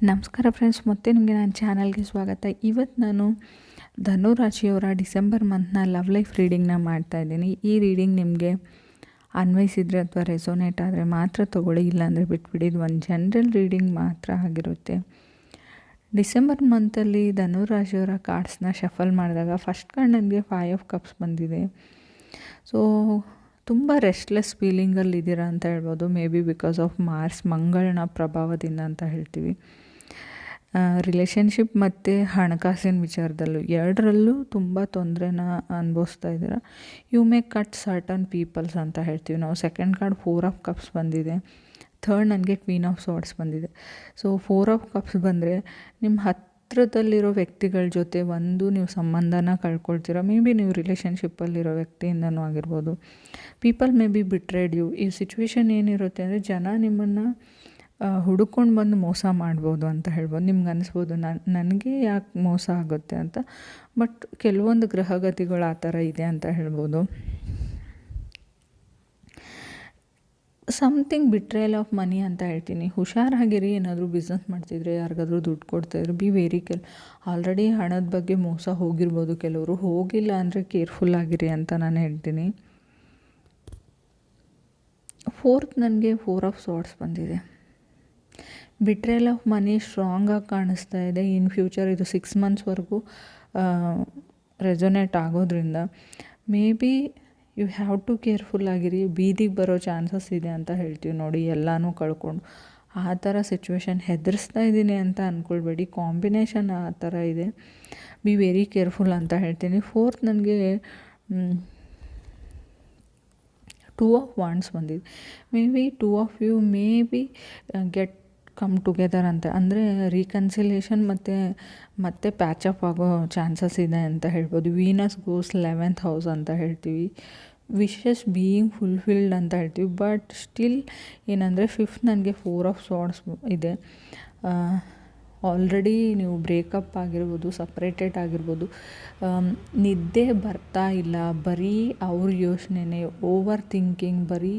ನಮಸ್ಕಾರ ಫ್ರೆಂಡ್ಸ್, ಮತ್ತೆ ನಿಮಗೆ ನನ್ನ ಚಾನಲ್ಗೆ ಸ್ವಾಗತ. ಇವತ್ತು ನಾನು ಧನು ರಾಶಿಯವರ ಡಿಸೆಂಬರ್ ಮಂತ್ನ ಲವ್ ಲೈಫ್ ರೀಡಿಂಗ್ನ ಮಾಡ್ತಾಯಿದ್ದೀನಿ. ಈ ರೀಡಿಂಗ್ ನಿಮಗೆ ಅನ್ವಯಿಸಿದರೆ ಅಥವಾ ರೆಸೋನೇಟ್ ಆದರೆ ಮಾತ್ರ ತೊಗೊಳ್ಳಿ, ಇಲ್ಲಾಂದರೆ ಬಿಟ್ಬಿಡಿ. ಇದು ಒಂದು ಜನರಲ್ ರೀಡಿಂಗ್ ಮಾತ್ರ ಆಗಿರುತ್ತೆ. ಡಿಸೆಂಬರ್ ಮಂತಲ್ಲಿ ಧನು ರಾಶಿಯವರ ಕಾರ್ಡ್ಸ್ನ ಶಫಲ್ ಮಾಡಿದಾಗ ಫಸ್ಟ್ ಕಾರ್ಡ್ ನನಗೆ 5 ಆಫ್ ಕಪ್ಸ್ ಬಂದಿದೆ. ಸೊ ತುಂಬ ರೆಸ್ಟ್ಲೆಸ್ ಫೀಲಿಂಗಲ್ಲಿದ್ದೀರಾ ಅಂತ ಹೇಳ್ಬೋದು. May be because of Mars, ಮಂಗಳನ ಪ್ರಭಾವದಿಂದ ಅಂತ ಹೇಳ್ತೀವಿ. ರಿಲೇಷನ್ಶಿಪ್ ಮತ್ತು ಹಣಕಾಸಿನ ವಿಚಾರದಲ್ಲೂ ಎರಡರಲ್ಲೂ ತುಂಬ ತೊಂದರೆನ ಅನುಭವಿಸ್ತಾ ಇದ್ದೀರಾ. You may cut certain peoples ಅಂತ ಹೇಳ್ತೀವಿ ನಾವು. ಸೆಕೆಂಡ್ ಕಾರ್ಡ್ 4 ಆಫ್ ಕಪ್ಸ್ ಬಂದಿದೆ. ಥರ್ಡ್ ನನಗೆ ಕ್ವೀನ್ ಆಫ್ ಸಾರ್ಡ್ಸ್ ಬಂದಿದೆ. ಸೊ 4 ಆಫ್ ಕಪ್ಸ್ ಬಂದರೆ ನಿಮ್ಮ ಹತ್ತಿರದಲ್ಲಿರೋ ವ್ಯಕ್ತಿಗಳ ಜೊತೆ ನೀವು ಸಂಬಂಧನ ಕಳ್ಕೊಳ್ತೀರಾ. ಮೇ ಬಿ ನೀವು ರಿಲೇಷನ್ಶಿಪ್ಪಲ್ಲಿರೋ ವ್ಯಕ್ತಿಯಿಂದನೂ ಆಗಿರ್ಬೋದು. People may be betrayed you. ಈ ಸಿಚುವೇಶನ್ ಏನಿರುತ್ತೆ ಅಂದರೆ ಜನ ನಿಮ್ಮನ್ನು ಹುಡುಕೊಂಡು ಬಂದು ಮೋಸ ಮಾಡ್ಬೋದು ಅಂತ ಹೇಳ್ಬೋದು. ನಿಮ್ಗೆ ಅನಿಸ್ಬೋದು ನನಗೆ ಯಾಕೆ ಮೋಸ ಆಗುತ್ತೆ ಅಂತ. ಬಟ್ ಕೆಲವೊಂದು ಗ್ರಹಗತಿಗಳು ಆ ಥರ ಇದೆ ಅಂತ ಹೇಳ್ಬೋದು. ಸಮಥಿಂಗ್ ಬಿಟ್ರೇಲ್ ಆಫ್ ಮನಿ ಅಂತ ಹೇಳ್ತೀನಿ. ಹುಷಾರಾಗಿರಿ. ಏನಾದರೂ ಬಿಸ್ನೆಸ್ ಮಾಡ್ತಿದ್ರೆ, ಯಾರಿಗಾದ್ರೂ ದುಡ್ಡು ಕೊಡ್ತಾಯಿದ್ರು, ಬಿ ವೆರಿ ಆಲ್ರೆಡಿ ಹಣದ ಬಗ್ಗೆ ಮೋಸ ಹೋಗಿರ್ಬೋದು ಕೆಲವರು. ಹೋಗಿಲ್ಲ ಅಂದರೆ ಕೇರ್ಫುಲ್ ಆಗಿರಿ ಅಂತ ನಾನು ಹೇಳ್ತೀನಿ. ಫೋರ್ತ್ ನನಗೆ 4 ಆಫ್ ಸಾರ್ಡ್ಸ್ ಬಂದಿದೆ. ಬಿಟ್ರೇಲ್ ಆಫ್ ಮನಿ ಸ್ಟ್ರಾಂಗಾಗಿ ಕಾಣಿಸ್ತಾ ಇದೆ. ಇನ್ ಫ್ಯೂಚರ್ ಇದು 6 ಮಂತ್ಸ್ವರೆಗೂ ರೆಸೊನೇಟ್ ಆಗೋದ್ರಿಂದ may be you have to careful ಆಗಿರಿ. ಬೀದಿಗೆ ಬರೋ ಚಾನ್ಸಸ್ ಇದೆ ಅಂತ ಹೇಳ್ತೀವಿ ನೋಡಿ, ಎಲ್ಲನೂ ಕಳ್ಕೊಂಡು. ಆ ಥರ ಸಿಚುವೇಶನ್ ಹೆದರಿಸ್ತಾ ಇದ್ದೀನಿ ಅಂತ ಅಂದ್ಕೊಳ್ಬೇಡಿ. ಕಾಂಬಿನೇಷನ್ ಆ ಥರ ಇದೆ. ಬಿ ವೆರಿ ಕೇರ್ಫುಲ್ ಅಂತ ಹೇಳ್ತೀನಿ. ಫೋರ್ತ್ ನನಗೆ 2 ಆಫ್ ವಾಂಡ್ಸ್ ಬಂದಿದೆ. May be 2 of you may be get come together ಅಂತ, ಅಂದರೆ ರೀಕನ್ಸಿಲೇಷನ್ ಮತ್ತು ಪ್ಯಾಚಪ್ ಆಗೋ ಚಾನ್ಸಸ್ ಇದೆ ಅಂತ ಹೇಳ್ಬೋದು. ವೀನಸ್ ಗೋಸ್ 11th ಹೌಸ್ ಅಂತ ಹೇಳ್ತೀವಿ. ವಿಶಸ್ ಬೀಯಿಂಗ್ ಫುಲ್ಫಿಲ್ಡ್ ಅಂತ ಹೇಳ್ತೀವಿ. ಬಟ್ ಸ್ಟಿಲ್ ಏನಂದರೆ 5th ನನಗೆ 4 ಆಫ್ ಸಾರ್ಡ್ಸ್ ಇದೆ. ಆಲ್ರೆಡಿ ನೀವು ಬ್ರೇಕಪ್ ಆಗಿರ್ಬೋದು, ಸಪ್ರೇಟೆಡ್ ಆಗಿರ್ಬೋದು, ನಿದ್ದೆ ಬರ್ತಾ ಇಲ್ಲ, ಬರೀ ಅವ್ರ ಯೋಚನೆನೇ, ಓವರ್ ಥಿಂಕಿಂಗ್, ಬರೀ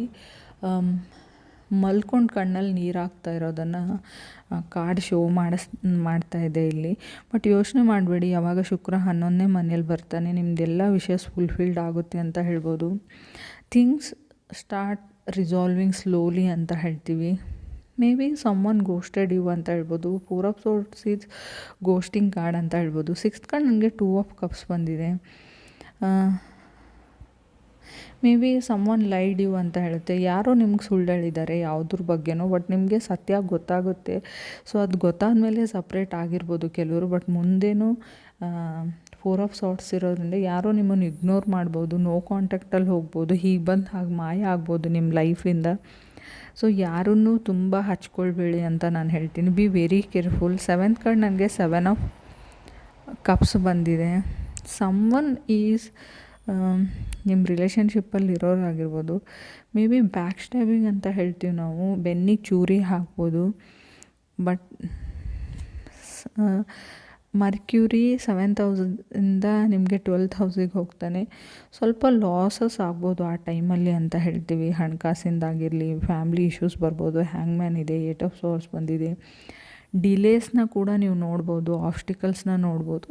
ಮಲ್ಕೊಂಡು ಕಣ್ಣಲ್ಲಿ ನೀರು ಹಾಕ್ತಾ ಇರೋದನ್ನು ಕಾರ್ಡ್ ಶೋ ಮಾಡ್ತಾ ಇದೆ ಇಲ್ಲಿ. ಬಟ್ ಯೋಚನೆ ಮಾಡಬೇಡಿ, ಯಾವಾಗ ಶುಕ್ರ 11ನೇ ಮನೇಲಿ ಬರ್ತಾನೆ ನಿಮ್ಮದೆಲ್ಲ ವಿಷಯಸ್ ಫುಲ್ಫಿಲ್ಡ್ ಆಗುತ್ತೆ ಅಂತ ಹೇಳ್ಬೋದು. ಥಿಂಗ್ಸ್ ಸ್ಟಾರ್ಟ್ ರಿಸಾಲ್ವಿಂಗ್ ಸ್ಲೋಲಿ ಅಂತ ಹೇಳ್ತೀವಿ. ಮೇ ಬಿ ಸಮ್ವನ್ ಗೋಸ್ಟೆಡ್ ಯು ಅಂತ ಹೇಳ್ಬೋದು. 4 ಆಫ್ ಸಾರ್ಡ್ಸ್ ಈಸ್ ಗೋಸ್ಟಿಂಗ್ ಕಾರ್ಡ್ ಅಂತ ಹೇಳ್ಬೋದು. 6th ಕಾರ್ಡ್ ನನಗೆ 2 ಆಫ್ ಕಪ್ಸ್ ಬಂದಿದೆ. ಮೇ ಬಿ ಸಮ್ವನ್ ಲೈಡ್ ಯು ಅಂತ ಹೇಳುತ್ತೆ. ಯಾರೋ ನಿಮ್ಗೆ ಸುಳ್ಳು ಹೇಳಿದ್ದಾರೆ ಯಾವುದ್ರ ಬಗ್ಗೆನೋ, ಬಟ್ ನಿಮಗೆ ಸತ್ಯ ಗೊತ್ತಾಗುತ್ತೆ. ಸೊ ಅದು ಗೊತ್ತಾದ ಮೇಲೆ ಸಪ್ರೇಟ್ ಆಗಿರ್ಬೋದು ಕೆಲವರು. ಬಟ್ ಮುಂದೇನೂ 4 ಆಫ್ ಸಾರ್ಡ್ಸ್ ಇರೋದ್ರಿಂದ ಯಾರೋ ನಿಮ್ಮನ್ನು ಇಗ್ನೋರ್ ಮಾಡ್ಬೋದು, ನೋ ಕಾಂಟ್ಯಾಕ್ಟಲ್ಲಿ ಹೋಗ್ಬೋದು, ಹೀಗೆ ಬಂದು ಹಾಗೆ ಮಾಯ ಆಗ್ಬೋದು ನಿಮ್ಮ ಲೈಫಿಂದ. ಸೊ ಯಾರನ್ನೂ ತುಂಬ ಹಚ್ಕೊಳ್ಬೇಡಿ ಅಂತ ನಾನು ಹೇಳ್ತೀನಿ. Be very careful. 7th card ನನಗೆ 7 ಆಫ್ ಕಪ್ಸ್ ಬಂದಿದೆ. ಸಮ್ವನ್ ಈಸ್ ನಿಮ್ಮ ರಿಲೇಷನ್ಶಿಪ್ಪಲ್ಲಿ ಇರೋರಾಗಿರ್ಬೋದು. ಮೇ ಬಿ ಬ್ಯಾಕ್ ಸ್ಟ್ಯಾಬಿಂಗ್ ಅಂತ ಹೇಳ್ತೀವಿ ನಾವು. ಬೆನ್ನಿಗೆ ಚೂರಿ ಹಾಕ್ಬೋದು. ಬಟ್ ಮರ್ಕ್ಯೂರಿ 7th ಹೌಸಿಂದ ನಿಮಗೆ 12th ಹೌಸಿಗೆ ಹೋಗ್ತಾನೆ. ಸ್ವಲ್ಪ ಲಾಸಸ್ ಆಗ್ಬೋದು ಆ ಟೈಮಲ್ಲಿ ಅಂತ ಹೇಳ್ತೀವಿ. ಹಣಕಾಸಿಂದಾಗಿರಲಿ, ಫ್ಯಾಮ್ಲಿ ಇಶ್ಯೂಸ್ ಬರ್ಬೋದು. ಹ್ಯಾಂಗ್ಮ್ಯಾನ್ ಇದೆ, 8 ಆಫ್ ಸಾರ್ಡ್ಸ್ ಬಂದಿದೆ. ಡಿಲೇಸ್ನ ಕೂಡ ನೀವು ನೋಡ್ಬೋದು, ಆಬ್ಸ್ಟಿಕಲ್ಸ್ನ ನೋಡ್ಬೋದು.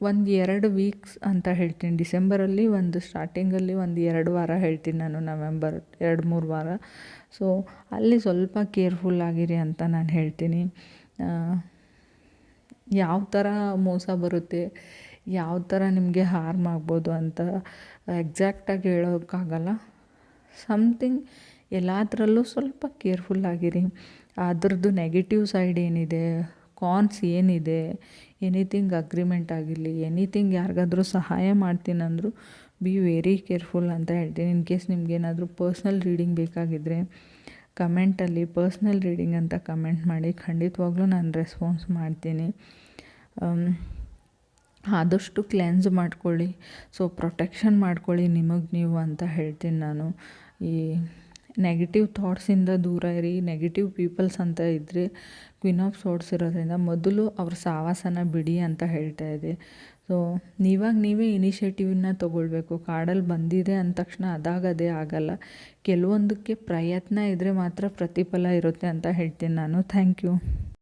1-2 ವೀಕ್ಸ್ ಅಂತ ಹೇಳ್ತೀನಿ. ಡಿಸೆಂಬರಲ್ಲಿ ಸ್ಟಾರ್ಟಿಂಗಲ್ಲಿ 1-2 ವಾರ ಹೇಳ್ತೀನಿ ನಾನು. ನವೆಂಬರ್ 2-3 ವಾರ. ಸೊ ಅಲ್ಲಿ ಸ್ವಲ್ಪ ಕೇರ್ಫುಲ್ ಆಗಿರಿ ಅಂತ ನಾನು ಹೇಳ್ತೀನಿ. ಯಾವ ಥರ ಮೋಸ ಬರುತ್ತೆ, ಯಾವ ಥರ ನಿಮಗೆ ಹಾರ್ಮ್ ಆಗ್ಬೋದು ಅಂತ ಎಕ್ಸಾಕ್ಟಾಗಿ ಹೇಳೋಕ್ಕಾಗಲ್ಲ. ಸಮಥಿಂಗ್ ಎಲ್ಲದರಲ್ಲೂ ಸ್ವಲ್ಪ ಕೇರ್ಫುಲ್ ಆಗಿರಿ. ಅದರದ್ದು ನೆಗೆಟಿವ್ ಸೈಡ್ ಏನಿದೆ, ಕಾನ್ಸ್ ಏನಿದೆ, ಎನಿಥಿಂಗ್ ಅಗ್ರಿಮೆಂಟ್ ಆಗಿರಲಿ, ಎನಿಥಿಂಗ್ ಯಾರಿಗಾದ್ರೂ ಸಹಾಯ ಮಾಡ್ತೀನಂದರೂ ಬಿ ವೆರಿ ಕೇರ್ಫುಲ್ ಅಂತ ಹೇಳ್ತೀನಿ. ಇನ್ ಕೇಸ್ ನಿಮಗೇನಾದರೂ ಪರ್ಸ್ನಲ್ ರೀಡಿಂಗ್ ಬೇಕಾಗಿದ್ದರೆ ಕಮೆಂಟಲ್ಲಿ ಪರ್ಸ್ನಲ್ ರೀಡಿಂಗ್ ಅಂತ ಕಮೆಂಟ್ ಮಾಡಿ. ಖಂಡಿತವಾಗ್ಲೂ ನಾನು ರೆಸ್ಪಾನ್ಸ್ ಮಾಡ್ತೀನಿ. ಆದಷ್ಟು ಕ್ಲೆನ್ಸ್ ಮಾಡ್ಕೊಳ್ಳಿ. ಸೊ ಪ್ರೊಟೆಕ್ಷನ್ ಮಾಡ್ಕೊಳ್ಳಿ ನಿಮಗೆ ನೀವು ಅಂತ ಹೇಳ್ತೀನಿ ನಾನು. ಈ ನೆಗೆಟಿವ್ ಥಾಟ್ಸಿಂದ ದೂರ ಇರಿ. ನೆಗೆಟಿವ್ ಪೀಪಲ್ಸ್ ಅಂತ ಇದ್ದರೆ ಕ್ವೀನ್ ಆಫ್ ಸಾರ್ಡ್ಸ್ ಇರೋದ್ರಿಂದ ಮೊದಲು ಅವ್ರ ಸಹವಾಸನ ಬಿಡಿ ಅಂತ ಹೇಳ್ತಾ ಇದೆ. ಸೊ ನೀವೇ ಇನಿಷಿಯೇಟಿವ್ನ ತೊಗೊಳ್ಬೇಕು. ಕಾರ್ಡಲ್ಲಿ ಬಂದಿದೆ ಅಂದ ತಕ್ಷಣ ಅದಾಗದೇ ಆಗಲ್ಲ. ಕೆಲವೊಂದಕ್ಕೆ ಪ್ರಯತ್ನ ಇದ್ದರೆ ಮಾತ್ರ ಪ್ರತಿಫಲ ಇರುತ್ತೆ ಅಂತ ಹೇಳ್ತೀನಿ ನಾನು. Thank you.